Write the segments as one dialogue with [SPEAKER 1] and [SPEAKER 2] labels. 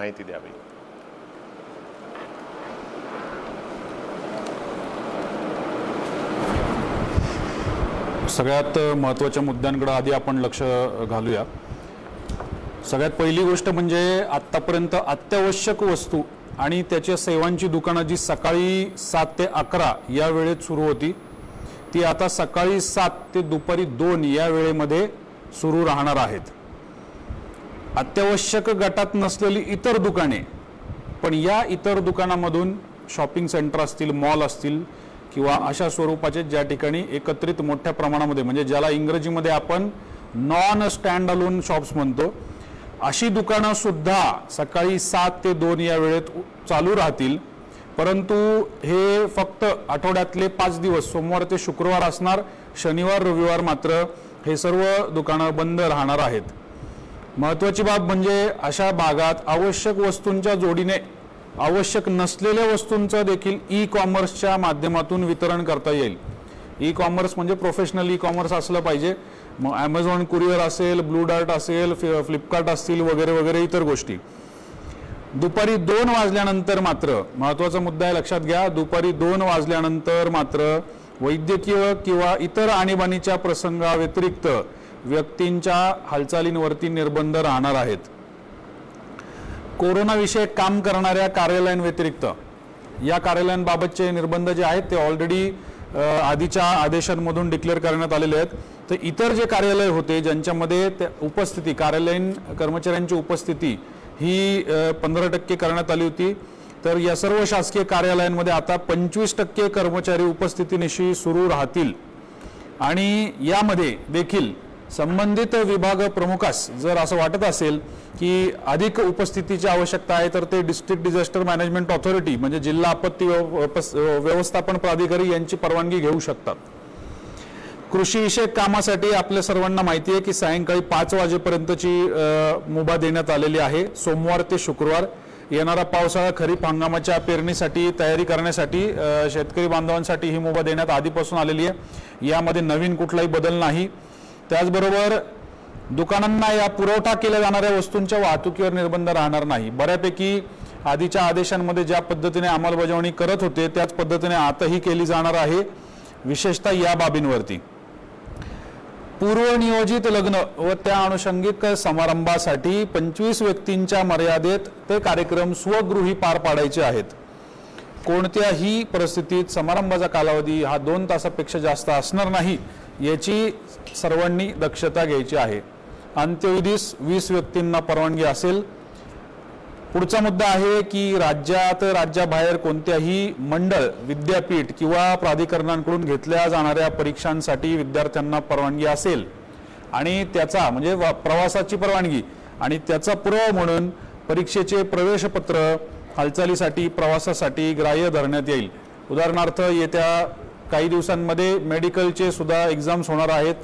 [SPEAKER 1] माहिती द्यावी।
[SPEAKER 2] सगळ्यात महत्त्वाच्या मुद्द्यांकडे आधी आपण लक्ष घालूया। सगळ्यात पहिली गोष्ट म्हणजे आत्तापर्यंत अत्यावश्यक वस्तू आणि त्याच्या सेवांची दुकानं जी सकाळी 7 ते 11 या वेळेत सुरू होती ती आता सकाळी 7 ते दुपारी 2 या वेळेमध्ये सुरू राहणार आहेत। अत्यावश्यक गटात नसलेली इतर दुकाने पण या इतर दुकानांमधून शॉपिंग सेंटर असतील, मॉल असतील किंवा अशा स्वरूपाचे ज्या ठिकाणी एकत्रित मोठ्या प्रमाणामध्ये म्हणजे ज्याला इंग्रजीमध्ये आपण नॉन स्टँड अलोन शॉप्स म्हणतो अशी दुकानं सुद्धा सकाळी 7 ते 2 या वेळेत चालू राहतील। परंतु हे फक्त आठवड्यातले 5 दिवस सोमवार ते शुक्रवार असणार, शनिवार रविवार मात्र हे सर्व दुकानं बंद राहणार आहेत। महत्त्वाची बाब म्हणजे अशा भागात आवश्यक वस्तूंच्या जोडीने आवश्यक नसलेल्या वस्तूंचं देखील ई कॉमर्सच्या माध्यमातून वितरण करता येईल। ई कॉमर्स म्हणजे प्रोफेशनल ई कॉमर्स असलं पाहिजे। मग ॲमेझॉन कुरिअर असेल, ब्लू डार्ट असेल, फ्लिपकार्ट असतील वगैरे वगैरे इतर गोष्टी। दुपारी 2 वाजल्यानंतर मात्र महत्त्वाचा मुद्दा आहे, लक्षात घ्या, दुपारी 2 वाजल्यानंतर मात्र वैद्यकीय किंवा इतर आणीबाणीच्या प्रसंगाव्यतिरिक्त व्यक्तींच्या हालचालींवरती निर्बंध राहणार आहेत। कोरोनाविषयक काम करणाऱ्या कार्यालयांव्यतिरिक्त या कार्यालयांबाबतचे निर्बंध जे आहेत ते ऑलरेडी आधीच्या आदेशांमधून डिक्लेअर करण्यात आलेले आहेत। तर इतर जे कार्यालय होते ज्यांच्यामध्ये उपस्थिती कार्यालयीन कर्मचाऱ्यांची उपस्थिती ही 15% करण्यात आली होती, तर या सर्व शासकीय कार्यालयांमध्ये आता 25% कर्मचारी उपस्थितीनिशी सुरू राहतील। आणि यामध्ये देखील संबंधित विभाग प्रमुखास जर असं वाटत असेल की अधिक उपस्थितीची आवश्यकता आहे तर ते डिस्ट्रिक्ट डिझास्टर मॅनेजमेंट ऑथॉरिटी म्हणजे जिल्हा आपत्ती व्यवस्थापन प्राधिकारी यांची परवानगी घेऊ शकतात। कृषी विषयक कामासाठी आपल्या सर्वांना माहिती आहे की सायंकाळी 5 वाजेपर्यंतची मुभा देण्यात आलेली आहे। सोमवार ते शुक्रवार येणारा पावसाळा खरीप हंगामाच्या पेरणीसाठी तयारी करण्यासाठी शेतकरी बांधवांसाठी ही मुभा देण्यात आधीपासून आलेली आहे। यामध्ये नवीन कुठलाही बदल नाही। त्याचबरोबर दुकानांना या पुरवठा केल्या जाणाऱ्या वस्तूंच्या वाहतुकीवर निर्बंध राहणार नाही। बऱ्यापैकी आधीच्या आदेशांमध्ये ज्या पद्धतीने अंमलबजावणी करत होते त्याच पद्धतीने आताही केली जाणार आहे, विशेषतः या बाबींवरती। पूर्वनियोजित लग्न व त्या अनुषंगिक समारंभासाठी 25 व्यक्तींच्या मर्यादेत ते कार्यक्रम स्वगृही पार पाडायचे आहेत। कोणत्याही परिस्थितीत समारंभाचा कालावधी हा 2 तासापेक्षा जास्त असणार नाही याची सर्वांनी दक्षता घ्यायची आहे। अंत्यविधीस 20 व्यक्तींना परवानगी असेल। पुढचा मुद्दा आहे की राज्याबाहेर कोणत्याही मंडळ, विद्यापीठ किंवा प्राधिकरणांकडून घेतल्या जाणाऱ्या परीक्षांसाठी विद्यार्थ्यांना परवानगी असेल आणि त्याचा म्हणजे प्रवासाची परवानगी आणि त्याचा पुरावा म्हणून परीक्षेचे प्रवेशपत्र हालचालीसाठी प्रवासासाठी ग्राह्य धरण्यात येईल। उदाहरणार्थ येत्या काही दिवसांमध्ये मेडिकलचे सुद्धा एक्झाम्स होणार आहेत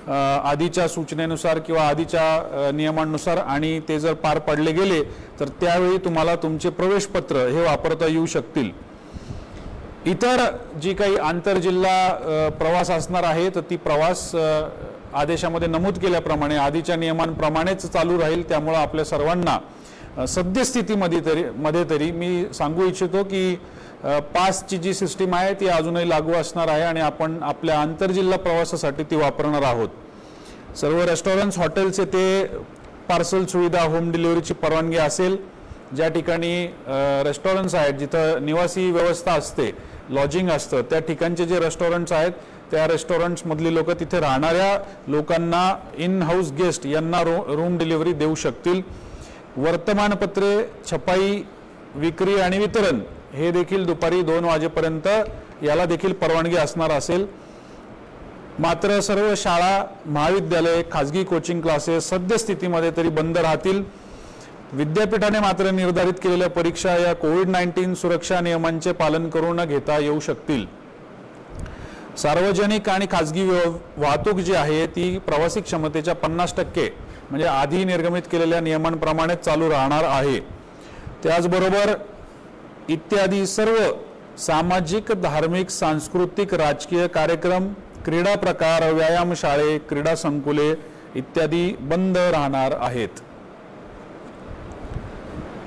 [SPEAKER 2] आधीच्या सूचनेनुसार किंवा आधीच्या नियमांनुसार, आणि ते जर पार पडले गेले तर त्यावेळी तुम्हाला तुमचे प्रवेशपत्र हे वापरता येऊ शकतील। इतर जी काही आंतरजिल्हा प्रवास असणार आहे तर ती प्रवास आदेशामध्ये नमूद केल्याप्रमाणे आधीच्या नियमांप्रमाणेच चालू राहील। त्यामुळे आपल्या सर्वांना सद्यस्थितीमध्ये तरी मी सांगू इच्छितो की पासची जी सिस्टीम आहे ती अजूनही लागू असणार आहे आणि आपण आपल्या आंतरजिल्हा प्रवासासाठी ती वापरणार आहोत। सर्व रेस्टॉरंट्स, हॉटेल्स येथे पार्सल सुविधा, होम डिलिव्हरीची परवानगी असेल। ज्या ठिकाणी रेस्टॉरंट्स आहेत जिथं निवासी व्यवस्था असते, लॉजिंग असतं, त्या ठिकाणचे जे रेस्टॉरंट्स आहेत त्या रेस्टॉरंट्समधली लोक तिथे राहणाऱ्या लोकांना इन हाऊस गेस्ट यांना रूम डिलिव्हरी देऊ शकतील। वर्तमानपत्रे, छपाई, विक्री आणि वितरण हे देखील दुपारी 2 वाजेपर्यंत याला देखील परवानगी असणार असेल। मात्र सर्व शाळा, महाविद्यालय, खाजगी कोचिंग क्लासेस सद्यस्थितीमध्ये तरी बंद राहतील। विद्यापीठाने मात्र निर्धारित केलेल्या परीक्षा या कोविड-19 सुरक्षा नियमांचे पालन करून घेता येऊ शकतील। सार्वजनिक आणि खाजगी वाहतूक जी आहे ती प्रवासी क्षमतेच्या 50% म्हणजे आधी निर्गमित केलेल्या नियमांप्रमाणे चालू राहणार आहे। त्याचबरोबर इत्यादी सर्व सामाजिक, धार्मिक, सांस्कृतिक, राजकीय कार्यक्रम, क्रीडा प्रकार, व्यायामशाळे, क्रीडा संकुले इत्यादी बंद राहणार आहेत।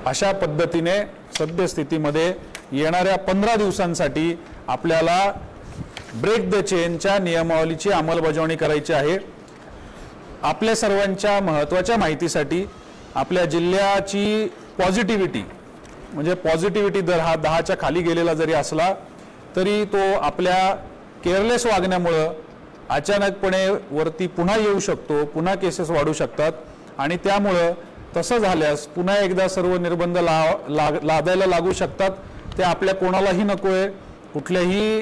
[SPEAKER 2] अशा पद्धतीने सद्यस्थितीमध्ये येणाऱ्या 15 दिवसांसाठी आपल्याला ब्रेक द चेनच्या नियमावलीची अंमलबजावणी करायची आहे। आपल्या सर्वांच्या महत्त्वाच्या माहितीसाठी आपल्या जिल्ह्याची पॉझिटिव्हिटी म्हणजे पॉझिटिव्हिटी दर हा 10च्या खाली गेलेला जरी असला तरी तो आपल्या केअरलेस वागण्यामुळं अचानकपणे वरती पुन्हा येऊ शकतो, पुन्हा केसेस वाढू शकतात आणि त्यामुळं तसं झाल्यास पुन्हा एकदा सर्व निर्बंध लादायला लागू शकतात। ते आपल्या कोणालाही नकोय। कुठल्याही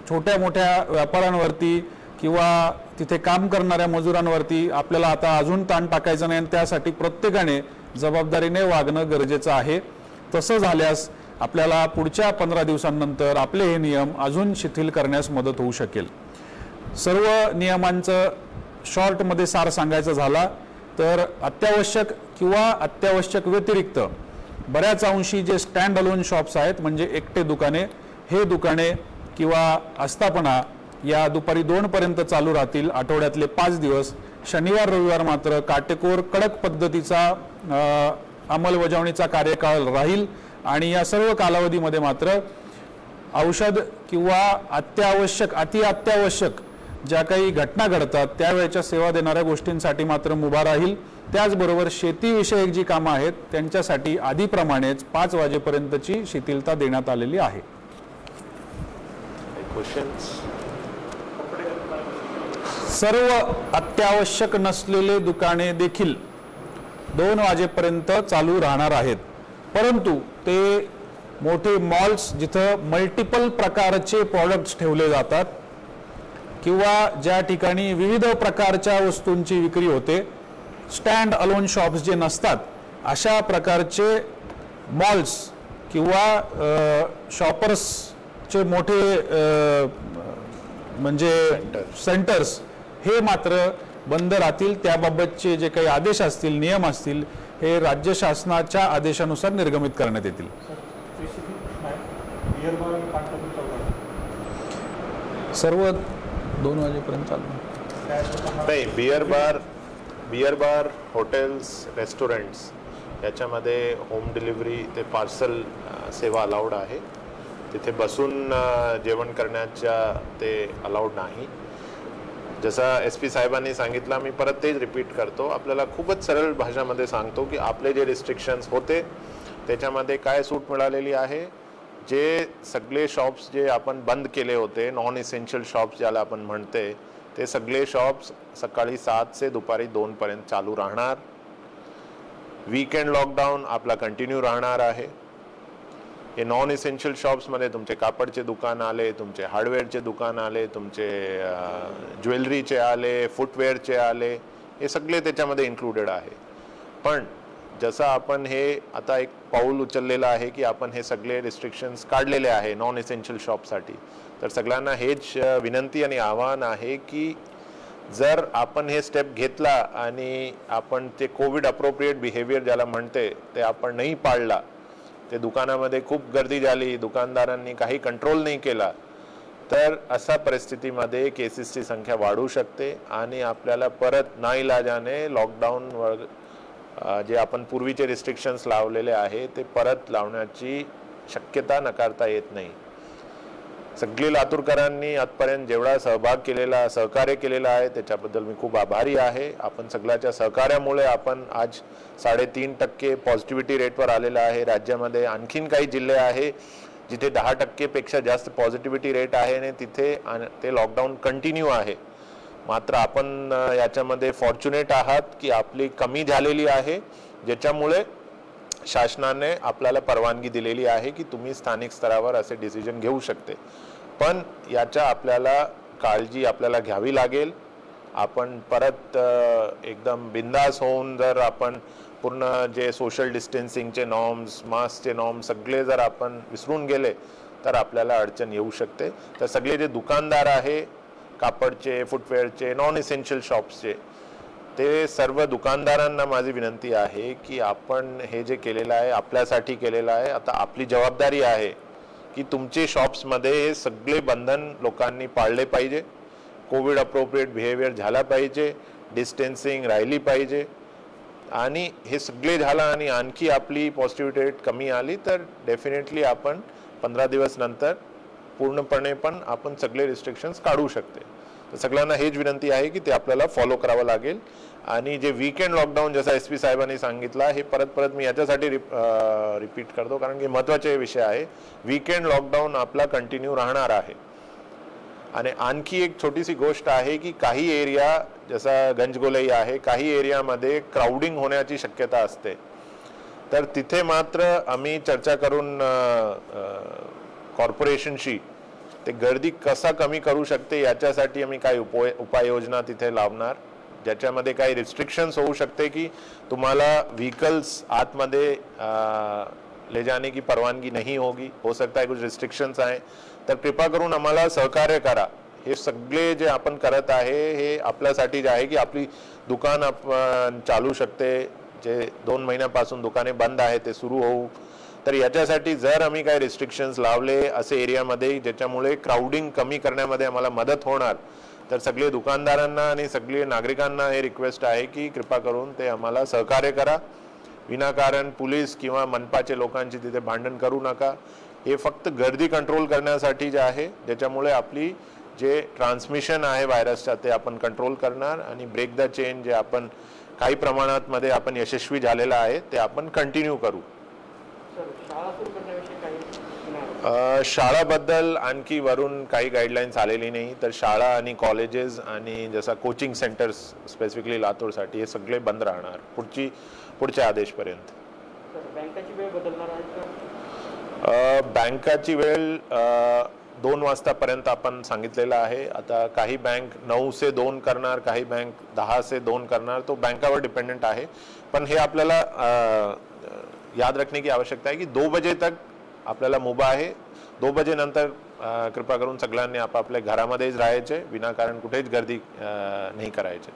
[SPEAKER 2] छोट्या मोठ्या व्यापाऱ्यांवरती किंवा तिथे काम करणाऱ्या मजुरांवरती आपल्याला आता अजून ताण टाकायचा नाही आणि त्यासाठी प्रत्येकाने जबाबदारीने वागणं गरजेचं आहे। तसं झाल्यास आपल्याला पुढच्या 15 दिवसांनंतर आपले हे नियम अजून शिथिल करण्यास मदत होऊ शकेल। सर्व नियमांचं शॉर्टमध्ये सार सांगायचं झाला तर अत्यावश्यक किंवा अत्यावश्यक व्यतिरिक्त बऱ्याच अंशी जे स्टँड अलोन शॉप्स आहेत म्हणजे एकटे दुकाने, हे दुकाने किंवा आस्थापना या दुपारी 2 पर्यंत चालू राहतील आठवड्यातले 5 दिवस। शनिवार रविवार मात्र काटेकोर कडक पद्धतीचा अंमलबजावणीचा कार्यकाळ राहील आणि या सर्व कालावधीमध्ये मात्र औषध किंवा अत्यावश्यक अति अत्यावश्यक ज्या काही घटना घडतात त्यावेळेच्या सेवा देणाऱ्या गोष्टींसाठी मात्र मुभा राहील। त्याचबरोबर शेतीविषयक जी कामं आहेत त्यांच्यासाठी आधीप्रमाणेच 5 वाजेपर्यंतची शिथिलता देण्यात आलेली आहे। सर्व अत्यावश्यक नसलेले दुकाने देखील 2 वाजेपर्यंत चालू राहणार आहेत, परंतु ते मोठे मॉल्स जिथं मल्टिपल प्रकारचे प्रॉडक्ट्स ठेवले जातात किंवा ज्या ठिकाणी विविध प्रकारच्या वस्तूंची विक्री होते, स्टँड अलोन शॉप्स जे नसतात अशा प्रकारचे मॉल्स किंवा शॉपर्सचे मोठे म्हणजे सेंटर्स हे मात्र बंद राहतील। त्याबाबतचे जे काही आदेश असतील, नियम असतील, हे राज्य शासनाच्या आदेशानुसार निर्गमित करण्यात येतील। सर्व 2 वाजेपर्यंत चालू
[SPEAKER 1] नाही। बियर बार हॉटेल्स रेस्टॉरंट्स याच्यामध्ये होम डिलिव्हरी ते पार्सल सेवा अलाउड आहे। तिथे बसून जेवण करण्याच्या ते अलाउड नाही। जसा SP साहेबांनी सांगितलं, मी परत तेच रिपीट करतो, आपल्याला खूपच सरळ भाषेमध्ये सांगतो की आपले जे रिस्ट्रिक्शन्स होते त्याच्यामध्ये काय सूट मिळालेली आहे। जे सगळे शॉप्स जे आपण बंद केले होते, नॉन इसेन्शियल शॉप्स ज्याला आपण म्हणते, ते सगळे शॉप्स सकाळी 7 से दुपारी 2 पर्यंत चालू राहणार। वीकेंड लॉकडाऊन आपला कंटिन्यू राहणार आहे। हे नॉन इसेन्शियल शॉप्समध्ये तुमचे कापडचे दुकान आले, तुमचे हार्डवेअरचे दुकान आले, तुमचे ज्वेलरीचे आले, फुटवेअरचे आले, हे सगळे त्याच्यामध्ये इन्क्लुडेड आहे। पण जसं आपण हे आता एक पाऊल उचललेलं आहे की आपण हे सगळे रिस्ट्रिक्शन्स काढलेले आहे नॉन इसेन्शियल शॉपसाठी, तर सगळ्यांना हेच विनंती आणि आवाहन आहे की जर आपण हे स्टेप घेतला आणि आपण ते कोविड अप्रोप्रिएट बिहेवियर ज्याला म्हणते ते आपण नाही पाळला, ते दुकानामध्ये खूप गर्दी झाली, दुकानदारांनी काही कंट्रोल नाही केला, तर अशा परिस्थितीमध्ये केसेसची संख्या वाढू शकते आणि आपल्याला परत नाईलाजाने लॉकडाऊनवर जे आपण पूर्वीचे रिस्ट्रिक्शन्स लावलेले आहे ते परत लावण्याची शक्यता नकारता येत नाही। सगळे लातूरकरांनी आजपर्यंत जेवढा सहभाग केलेला, सहकार्य केलेला आहे त्याच्याबद्दल मी खूप आभारी आहे। आपण सगळ्याच्या सहकार्यामुळे आपण आज 3.5% पॉझिटिव्हिटी रेटवर आलेला आहे। राज्यामध्ये आणखीन काही जिल्हे आहे जिथे 10% पेक्षा जास्त पॉझिटिव्हिटी रेट आहे आणि तिथे ते लॉकडाऊन कंटिन्यू आहे। मात्र आपण याच्यामध्ये फॉर्च्युनेट आहात की आपली कमी झालेली आहे, ज्याच्यामुळे शासनाने आपल्याला परवानगी दिलेली आहे की तुम्ही स्थानिक स्तरावर असे डिसिजन घेऊ शकते। पण याच्या आपल्याला काळजी आपल्याला घ्यावी लागेल। आपण परत एकदम बिंदास होऊन जर आपण पूर्ण जे सोशल डिस्टन्सिंगचे नॉर्म्स, मास्कचे नॉर्म्स सगळे जर आपण विसरून गेले तर आपल्याला अडचण येऊ शकते। तर सगळे जे दुकानदार आहे, कापडचे, फुटवेअरचे, नॉन इसेन्शियल शॉप्सचे, ते सर्व दुकानदारांना माझी विनंती आहे की आपण हे जे केलेलं आहे आपल्यासाठी केलेलं आहे। आता आपली जबाबदारी आहे की तुमचे शॉप्समध्ये हे सगळे बंधन लोकांनी पाळले पाहिजे, कोविड अप्रोप्रिएट बिहेवियर झाला पाहिजे, डिस्टन्सिंग राहिली पाहिजे आणि हे सगळे झालं आणि आणखी आपली पॉझिटिव्हिटी रेट कमी आली तर डेफिनेटली आपण 15 दिवस नंतर पूर्णपणे पण आपण सगळे रिस्ट्रिक्शन्स काढू शकते. तर सगळ्यांना हेच विनंती आहे की ते आपल्याला फॉलो करावं लागेल. आणि जे वीकेंड लॉकडाऊन जसं SP साहेबांनी सांगितलं हे परत मी याच्यासाठी रिपीट करतो कारण की महत्त्वाचे विषय आहे. वीकेंड लॉकडाऊन आपला कंटिन्यू राहणार आहे. आणि आणखी एक छोटीशी गोष्ट आहे की काही एरिया जसा गंजगोलाई आहे, काही एरियामध्ये क्राउडिंग होण्याची शक्यता असते. तर तिथे मात्र आम्ही चर्चा करून कॉर्पोरेशनशी ते गर्दी कसा कमी करू शकते याच्यासाठी आम्ही काही उपाययोजना तिथे लावणार, ज्याच्यामध्ये काही रिस्ट्रिक्शन्स होऊ शकते की तुम्हाला व्हीकल्स आतमध्ये ले जाने की परवानगी नहीं होगी, हो सकता है कुछ रिस्ट्रिक्शन्स आहे. तर कृपा करून आम्हाला सहकार्य करा. हे सगळे जे आपण करत आहे हे आपल्यासाठी जे आहे की आपली दुकान आपण चालू शकते. जे 2 महिन्यापासून दुकाने बंद आहे ते सुरू होऊ. तर याच्यासाठी जर आम्ही काही रिस्ट्रिक्शन्स लावले असे एरियामध्ये ज्याच्यामुळे क्राउडिंग कमी करण्यामध्ये आम्हाला मदत होणार, तर सगळे दुकानदारांना आणि सगळे नागरिकांना हे रिक्वेस्ट आहे की कृपा करून ते आम्हाला सहकार्य करा. विनाकारण पोलीस किंवा मनपाचे लोकांची तिथे भांडण करू नका. हे फक्त गर्दी कंट्रोल करण्यासाठी जे आहे, ज्याच्यामुळे आपली जे ट्रान्समिशन आहे व्हायरसचा ते आपण कंट्रोल करणार आणि ब्रेक द चेन जे आपण काही प्रमाणात मध्ये आपण यशस्वी झालेला आहे ते आपण कंटिन्यू करू. शाळाबद्दल आणखी वरून काही गाईडलाईन्स आलेली नाही. तर शाळा आणि कॉलेजेस आणि जसा कोचिंग सेंटर्स स्पेसिफिकली लातूरसाठी हे सगळे बंद राहणार पुढच्या आदेशपर्यंत. बँकाची वेळ 2 वाजतापर्यंत आपण सांगितलेलं आहे. आता काही बँक 9 से 2 करणार, काही बँक 10 से 2 करणार. तो बँकावर डिपेंडेंट आहे. पण हे आपल्याला याद रखने की आवश्यकता आहे की 2 बजे तक आपल्याला मुभा आहे. 2 बजे नंतर कृपा करून सगळ्यांनी आपापल्या घरामध्येच राहायचे, विनाकारण कुठेच गर्दी नाही करायचे.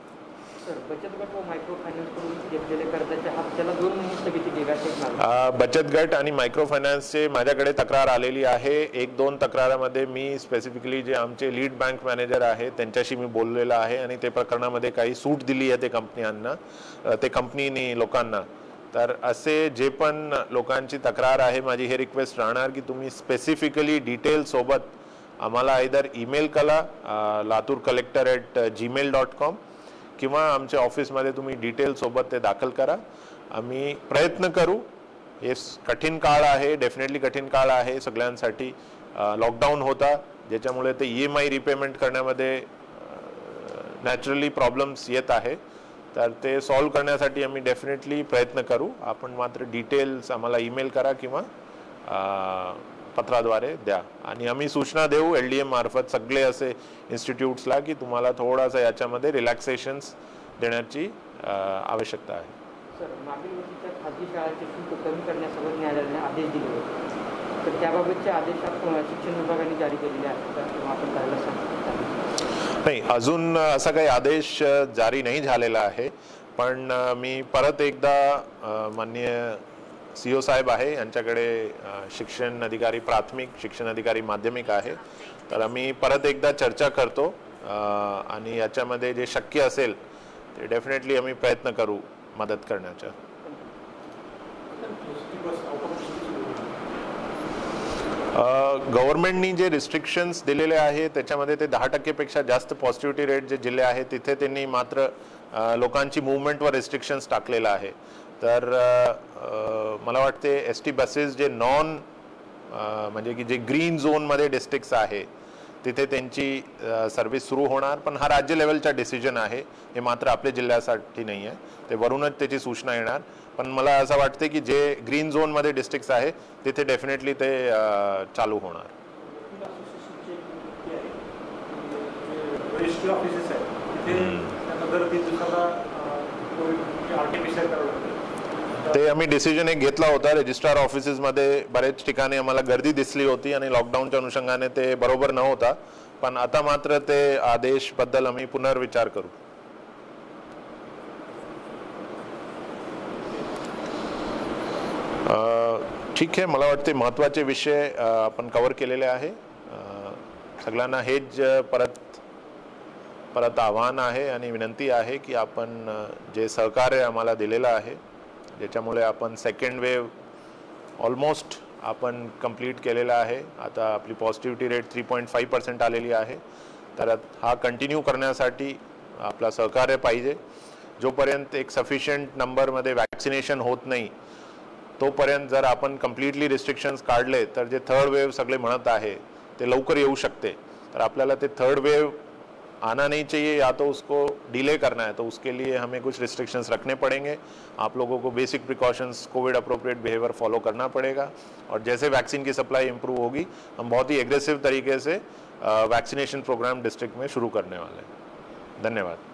[SPEAKER 1] बचत गट आणि मायक्रो फायनान्सचे माझ्याकडे तक्रार आलेली आहे. 1-2 तक्रारामध्ये मी स्पेसिफिकली जे आमचे लीड बँक मॅनेजर आहे त्यांच्याशी मी बोललेला आहे आणि ते प्रकरणामध्ये काही सूट दिली आहे ते कंपनीने लोकांना. तर असे जे पण लोकांची तक्रार आहे, माझी हे रिक्वेस्ट राहणार की तुम्ही स्पेसिफिकली डिटेल सोबत आम्हाला आयदर ईमेल करा laturcollector@gmail.com किंवा आमच्या ऑफिसमध्ये तुम्ही डिटेल सोबत ते दाखल करा. आम्ही प्रयत्न करू. हे कठीण काळ आहे, डेफिनेटली कठीण काळ आहे सगळ्यांसाठी. लॉकडाऊन होता ज्याच्यामुळे ते EMI रिपेमेंट करण्यामध्ये नॅचरली प्रॉब्लेम्स येत आहे. तर ते सॉल्व करण्यासाठी आम्ही डेफिनेटली प्रयत्न करू. आपण मात्र डिटेल्स आम्हाला ईमेल करा किंवा पत्राद्वारे द्या आणि आम्ही सूचना देऊ LDM मार्फत सगळे असे इन्स्टिट्यूट्सला की तुम्हाला थोडासा याच्यामध्ये रिलॅक्सेशन्स देण्याची आवश्यकता आहे.
[SPEAKER 3] सर, मागील वर्षीच्या खाजगी शाळांचे शुल्क कमी करण्यासोबत न्यायालयाने आदेश दिले होते. तर त्याबाबतचे आदेश शिक्षण विभागाने जारी केलेले आहेत किंवा आपण करायला सांगितलं
[SPEAKER 1] नाही, अजून असा काही आदेश जारी नाही झालेला आहे. पण मी परत एकदा माननीय CO साहेब आहे यांच्याकडे शिक्षण अधिकारी प्राथमिक, शिक्षण अधिकारी माध्यमिक आहे, तर आम्ही परत एकदा चर्चा करतो आणि याच्यामध्ये जे शक्य असेल ते डेफिनेटली आम्ही प्रयत्न करू मदत करण्याचा. गव्हर्नमेंटनी जे रिस्ट्रिक्शन्स दिलेले आहे त्याच्यामध्ये ते 10% पेक्षा जास्त पॉझिटिव्हिटी रेट जे जिल्हे आहेत तिथे त्यांनी मात्र लोकांची मूवमेंटवर रिस्ट्रिक्शन्स टाकलेलं आहे. तर मला वाटते ST बसेस जे म्हणजे की जे ग्रीन झोनमध्ये डिस्ट्रिक्ट्स आहे तिथे त्यांची सर्व्हिस सुरू होणार. पण हा राज्य लेवलचा डिसिजन आहे, हे मात्र आपल्या जिल्ह्यासाठी नाही आहे. ते वरूनच त्याची सूचना येणार. पण मला असं वाटते की जे ग्रीन झोनमध्ये डिस्ट्रिक्ट्स आहे तिथे डेफिनेटली ते चालू होणार. ते आम्ही डिसिजन एक घेतला होता. रजिस्ट्रार ऑफिसेसमध्ये बरेच ठिकाणी आम्हाला गर्दी दिसली होती आणि लॉकडाऊनच्या अनुषंगाने ते बरोबर नव्हता. पण आता मात्र ते आदेशबद्दल आम्ही पुनर्विचार करू. ठीक आहे, मला वाटते महत्त्वाचे विषय आपण कव्हर केलेले आहे. सगळ्यांना हेच परत परत आव्हान आहे आणि विनंती आहे की आपण जे सहकार्य आम्हाला दिलेलं आहे, ज्याच्यामुळे आपण सेकंड वेव्ह ऑलमोस्ट आपण कंप्लीट केलेला आहे. आता आपली पॉझिटिव्हिटी रेट 3.5% आलेली आहे. तर हा कंटिन्यू करण्यासाठी आपला सहकार्य पाहिजे. जोपर्यंत एक सफिशियंट नंबरमध्ये वॅक्सिनेशन होत नाही तोपर्यंत जर आपण कम्प्लिटली रिस्ट्रिक्शन्स काढले तर जे थर्ड वेव सगळे म्हणत आहे ते लवकर येऊ शकते. तर आपल्याला ते थर्ड वेव आना नहीं चाहिए, या तो उसको डिले करना है, तो उसके लिए हमें कुछ रिस्ट्रिक्शंस रखने पड़ेंगे. आप लोगों को basic precautions, Covid appropriate behaviour follow करना पड़ेगा. और जैसे वैक्सीन की सप्लाई इंप्रूव होगी हम बहुत ही एग्रेसिव तरीके से वैक्सीनेशन प्रोग्राम डिस्ट्रिक्ट में शुरू करने वाले हैं. धन्यवाद.